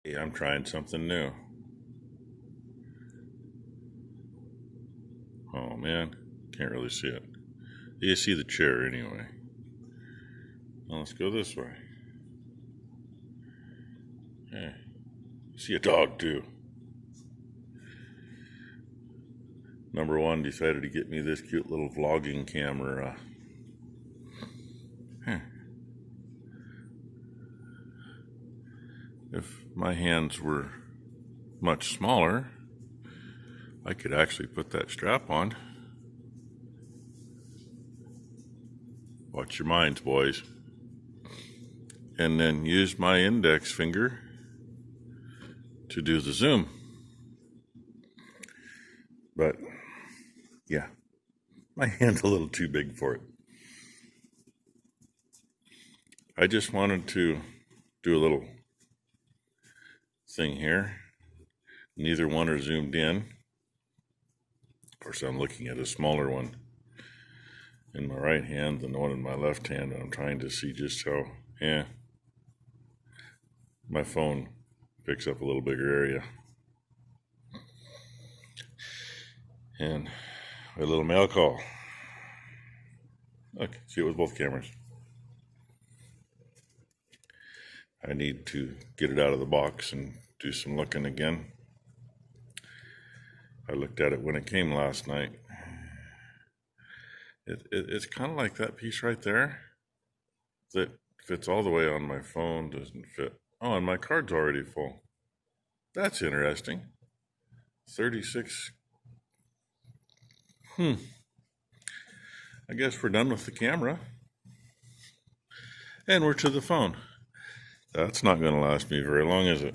Hey, I'm trying something new. Oh man, can't really see it. You see the chair anyway. Now let's go this way. Hey, you see a dog too. Number one decided to get me this cute little vlogging camera. If my hands were much smaller, I could actually put that strap on. Watch your minds, boys. And then use my index finger to do the zoom. But yeah, my hand's a little too big for it. I just wanted to do a little thing here. Neither one are zoomed in. Of course, I'm looking at a smaller one in my right hand than the one in my left hand, and I'm trying to see just how, my phone picks up a little bigger area. And a little mail call. Look, see it with both cameras. I need to get it out of the box and do some looking again. I looked at it when it came last night. It's kind of like that piece right there that fits all the way on my phone, doesn't fit. Oh, and my card's already full. That's interesting. 36. I guess we're done with the camera. And we're to the phone. That's not going to last me very long, is it?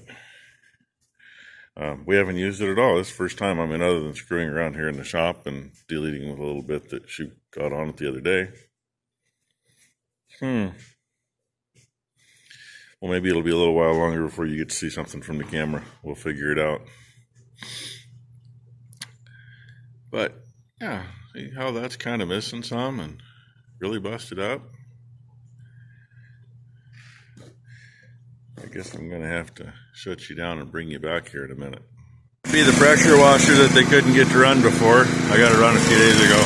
We haven't used it at all. This is the first time, other than screwing around here in the shop and deleting with a little bit that she got on it the other day. Well, maybe it'll be a little while longer before you get to see something from the camera. We'll figure it out. But, yeah, see how that's kind of missing some and really busted up? I guess I'm going to have to shut you down and bring you back here in a minute. Be the pressure washer that they couldn't get to run before. I got it run a few days ago.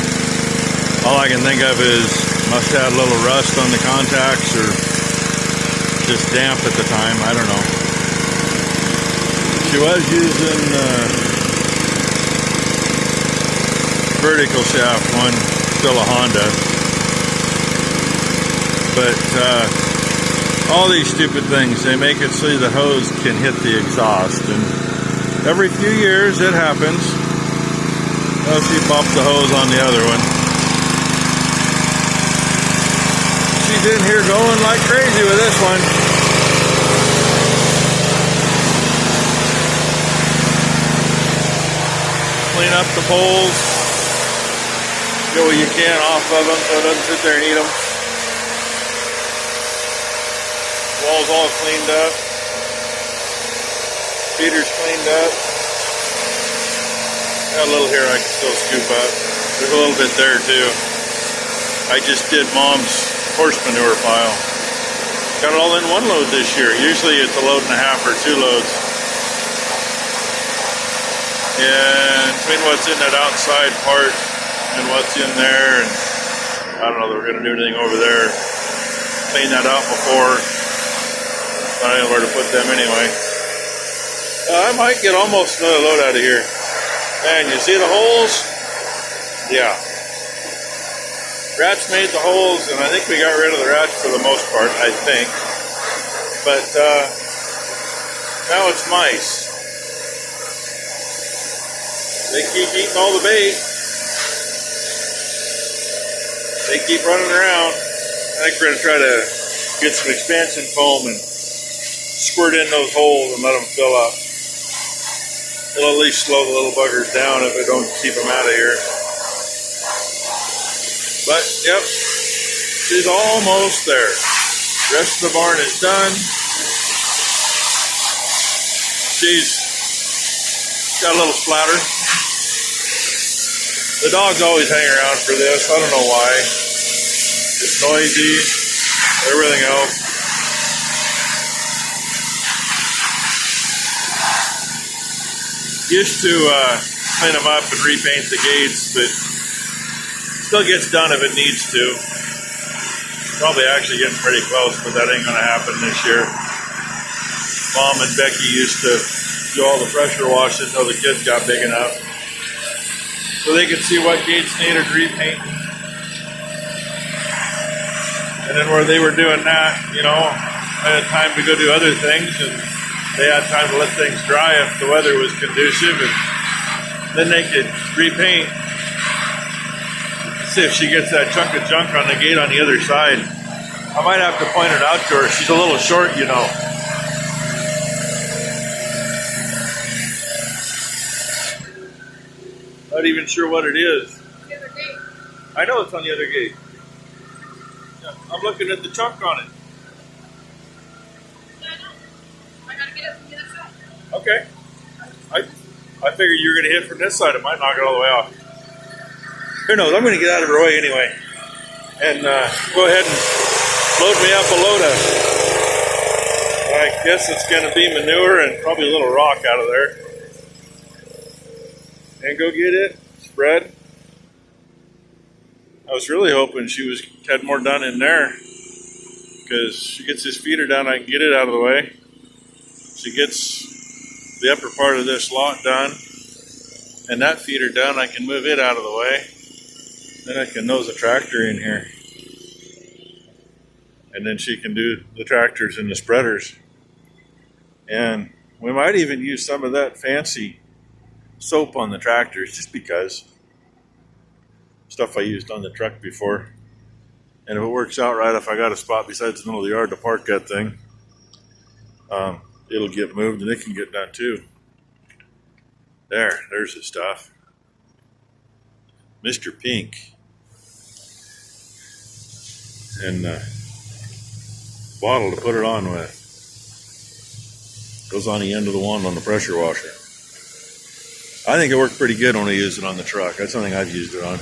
All I can think of is must have a little rust on the contacts or just damp at the time. I don't know. She was using vertical shaft one, still a Honda. But all these stupid things, they make it so the hose can hit the exhaust, and every few years it happens. Oh, she bumped the hose on the other one. She's in here going like crazy with this one. Clean up the poles. Get what you can off of them so it doesn't sit there and eat them. Wall's all cleaned up. Feeder's cleaned up. Got a little here I can still scoop up. There's a little bit there too. I just did Mom's horse manure pile. Got it all in one load this year. Usually it's a load and a half or 2 loads. And between what's in that outside part and what's in there, and I don't know that we're going to do anything over there. Clean that out before. I don't know where to put them anyway. I might get almost another load out of here. And you see the holes? Yeah. Rats made the holes, and I think we got rid of the rats for the most part, I think. But now it's mice. They keep eating all the bait. They keep running around. I think we're going to try to get some expansion foam and squirt in those holes and let them fill up. It'll at least slow the little buggers down if we don't keep them out of here. But, yep, she's almost there. The rest of the barn is done. She's got a little splatter. The dogs always hang around for this. I don't know why. It's noisy, everything else. Used to clean them up and repaint the gates, but still gets done if it needs to. Probably actually getting pretty close, but that ain't gonna happen this year. Mom and Becky used to do all the pressure wash until the kids got big enough, so they could see what gates needed repaint. And then where they were doing that, you know, I had time to go do other things, and they had time to let things dry if the weather was conducive, and then they could repaint. See if she gets that chunk of junk on the gate on the other side. I might have to point it out to her. She's a little short, you know. Not even sure what it is. The other gate. I know it's on the other gate. Yeah, I'm looking at the chunk on it. Yeah, I know. I gotta get it from the other side. Okay. I figured you were going to hit from this side. It might knock it all the way off. Who knows? I'm going to get out of her way anyway. And go ahead and load me up a load of, I guess it's going to be manure and probably a little rock out of there. And go get it spread. I was really hoping she had more done in there, because she gets this feeder down, I can get it out of the way. She gets the upper part of this lot done, and that feeder done, I can move it out of the way. Then I can nose a tractor in here. And then she can do the tractors and the spreaders. And we might even use some of that fancy soap on the tractors, just because. Stuff I used on the truck before. And if it works out right, if I got a spot besides the middle of the yard to park that thing, it'll get moved and it can get done too. There's the stuff. Mr. Pink. And bottle to put it on with. Goes on the end of the wand on the pressure washer. I think it worked pretty good when I used it on the truck. That's something I've used it on.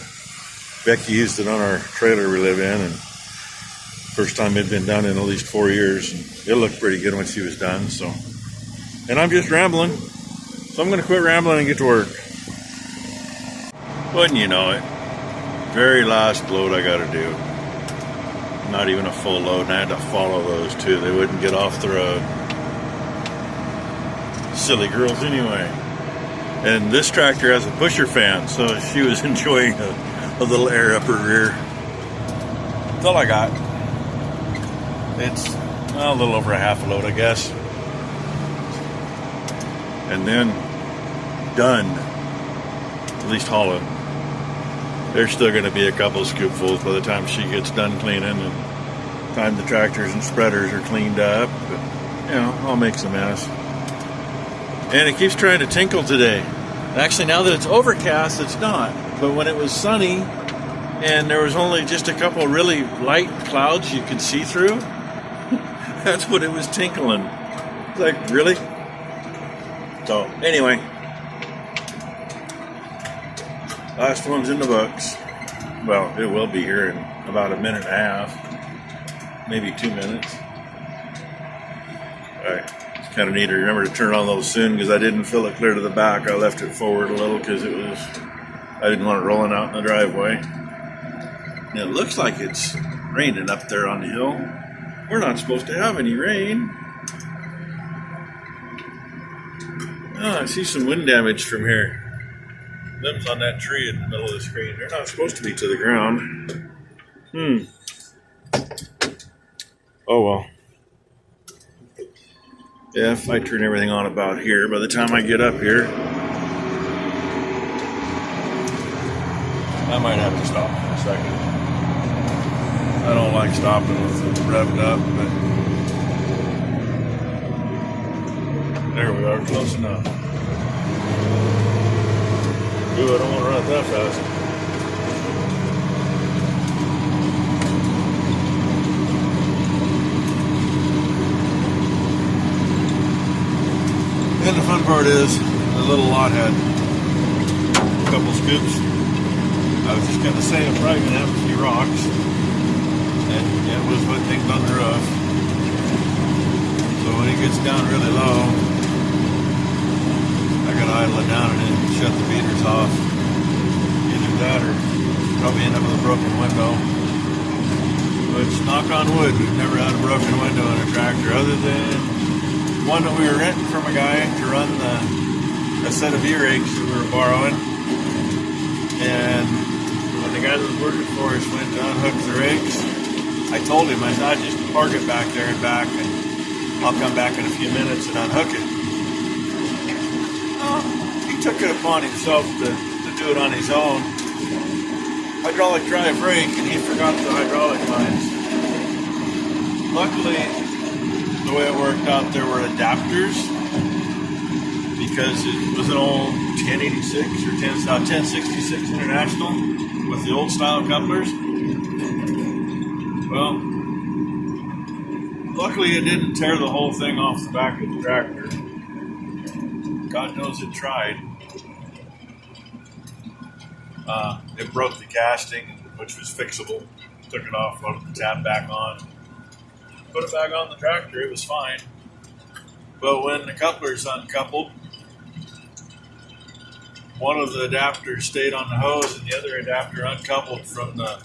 Becky used it on our trailer we live in, and first time it'd been done in at least 4 years. And it looked pretty good when she was done. So, and I'm just rambling, so I'm going to quit rambling and get to work. Wouldn't you know it? Very last load I got to do. Not even a full load, and I had to follow those too. They wouldn't get off the road. Silly girls anyway. And this tractor has a pusher fan, so she was enjoying a little air up her rear. That's all I got. It's a little over a half a load, I guess. And then done. At least haul it. There's still going to be a couple of scoopfuls by the time she gets done cleaning, and time the tractors and spreaders are cleaned up. But, you know, I'll make some mess. And it keeps trying to tinkle today. Actually, now that it's overcast, it's not. But when it was sunny and there was only just a couple really light clouds you could see through, that's what it was tinkling. It's like, really? So, anyway. Last one's in the books. Well, it will be here in about a minute and a half. Maybe 2 minutes. Alright. It's kind of neat to remember to turn on those soon, because I didn't fill it clear to the back. I left it forward a little because I didn't want it rolling out in the driveway. And it looks like it's raining up there on the hill. We're not supposed to have any rain. Oh, I see some wind damage from here. Limbs on that tree in the middle of the screen. They're not supposed to be to the ground. Oh well. Yeah, if I turn everything on about here, by the time I get up here, I might have to stop for a second. I don't like stopping with it revved up, but there we are, close enough. Ooh, I don't want to run it that fast. And the fun part is, the little lot had a couple scoops. I was just going to say I'm probably going to have a few rocks. And it was put things on the roof. So when it gets down really low, I got to idle it it down and then shut the beaters off. Either that or probably end up with a broken window. Which, knock on wood, we've never had a broken window in a tractor other than one that we were renting from a guy to run a set of E-rigs that we were borrowing. And when the guy that was working for us went to unhook the rigs, I told him, I said, I'll just park it back there and back, and I'll come back in a few minutes and unhook it. He took it upon himself to do it on his own. Hydraulic drive brake, and he forgot the hydraulic lines. Luckily, the way it worked out, there were adapters, because it was an old 1086 or 1066 International with the old style couplers. Well, luckily it didn't tear the whole thing off the back of the tractor. God knows it tried. It broke the casting, which was fixable. Took it off, put the tab back on. Put it back on the tractor, it was fine. But when the couplers uncoupled, one of the adapters stayed on the hose and the other adapter uncoupled from the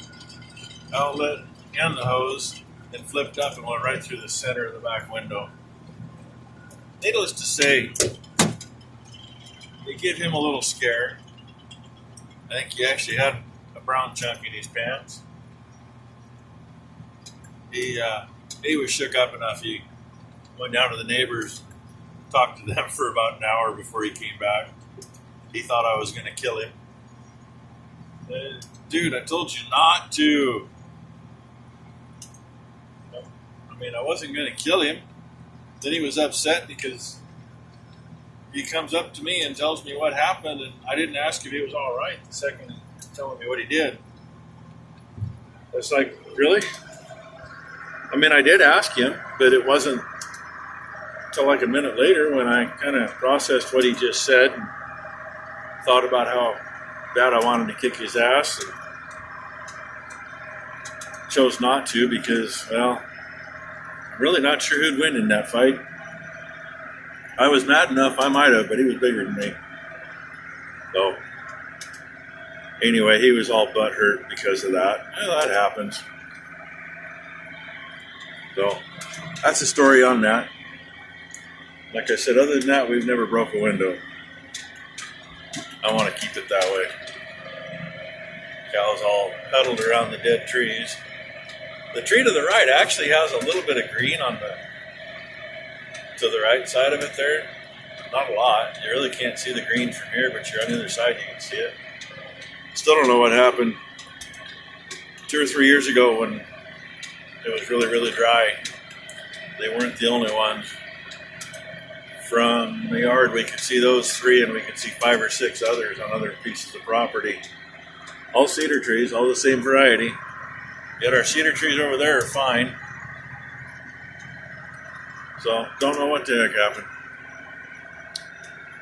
outlet and the hose and flipped up and went right through the center of the back window. Needless to say, it gave him a little scare. I think he actually had a brown chunk in his pants. He was shook up enough. He went down to the neighbors, talked to them for about an hour before he came back. He thought I was going to kill him. Dude, I told you not to. I mean, I wasn't going to kill him. Then he was upset because he comes up to me and tells me what happened, and I didn't ask if he was all right the second he's telling me what he did. It's like, really? I mean, I did ask him, but it wasn't until like a minute later when I kind of processed what he just said and thought about how bad I wanted to kick his ass, and chose not to because, well, I'm really not sure who'd win in that fight. I was mad enough, I might have, but he was bigger than me. So, anyway, he was all butthurt because of that. Well, that happens. So, that's the story on that. Like I said, other than that, we've never broke a window. I want to keep it that way. Cows all huddled around the dead trees. The tree to the right actually has a little bit of green on to the right side of it there. Not a lot. You really can't see the green from here, but you're on the other side, you can see it. Still don't know what happened 2 or 3 years ago when it was really, really dry. They weren't the only ones. From the yard, we could see those 3, and we could see 5 or 6 others on other pieces of property. All cedar trees, all the same variety. Yet our cedar trees over there are fine. So, don't know what the heck happened.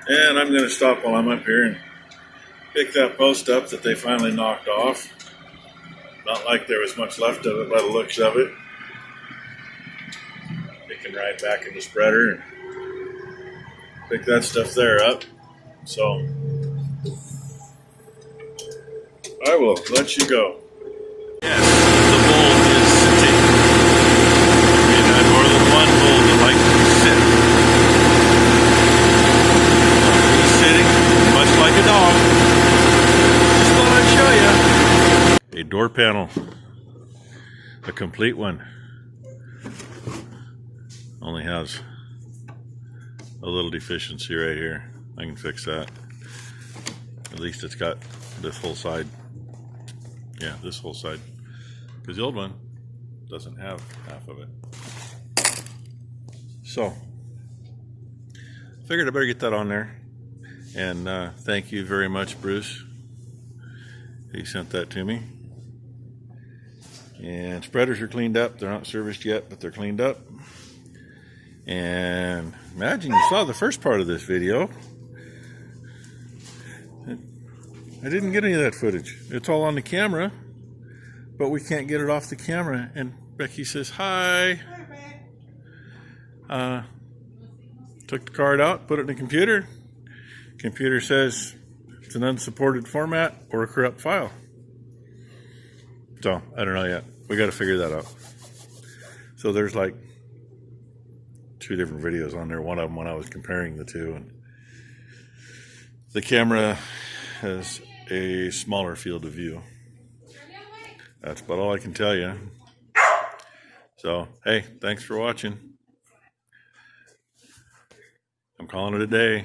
And I'm going to stop while I'm up here and pick that post up that they finally knocked off. Not like there was much left of it by the looks of it. They can ride back in the spreader and pick that stuff there up. So, I will let you go. Yes, the bull is sitting. We've had more than one bull that likes to sit. He's sitting, much like a dog. Just thought I'd show you. A door panel. A complete one. Only has a little deficiency right here. I can fix that. At least it's got this whole side. Yeah, this whole side. Because the old one doesn't have half of it. So, figured I better get that on there. And thank you very much, Bruce. He sent that to me. And spreaders are cleaned up. They're not serviced yet, but they're cleaned up. And imagine you saw the first part of this video. I didn't get any of that footage. It's all on the camera, but we can't get it off the camera. And Becky says, hi. Took the card out, put it in the computer, Computer says it's an unsupported format or a corrupt file. So, I don't know yet. We got to figure that out. So there's like 2 different videos on there. One of them when I was comparing the two, and the camera has a smaller field of view. That's about all I can tell you. So, hey, thanks for watching. I'm calling it a day.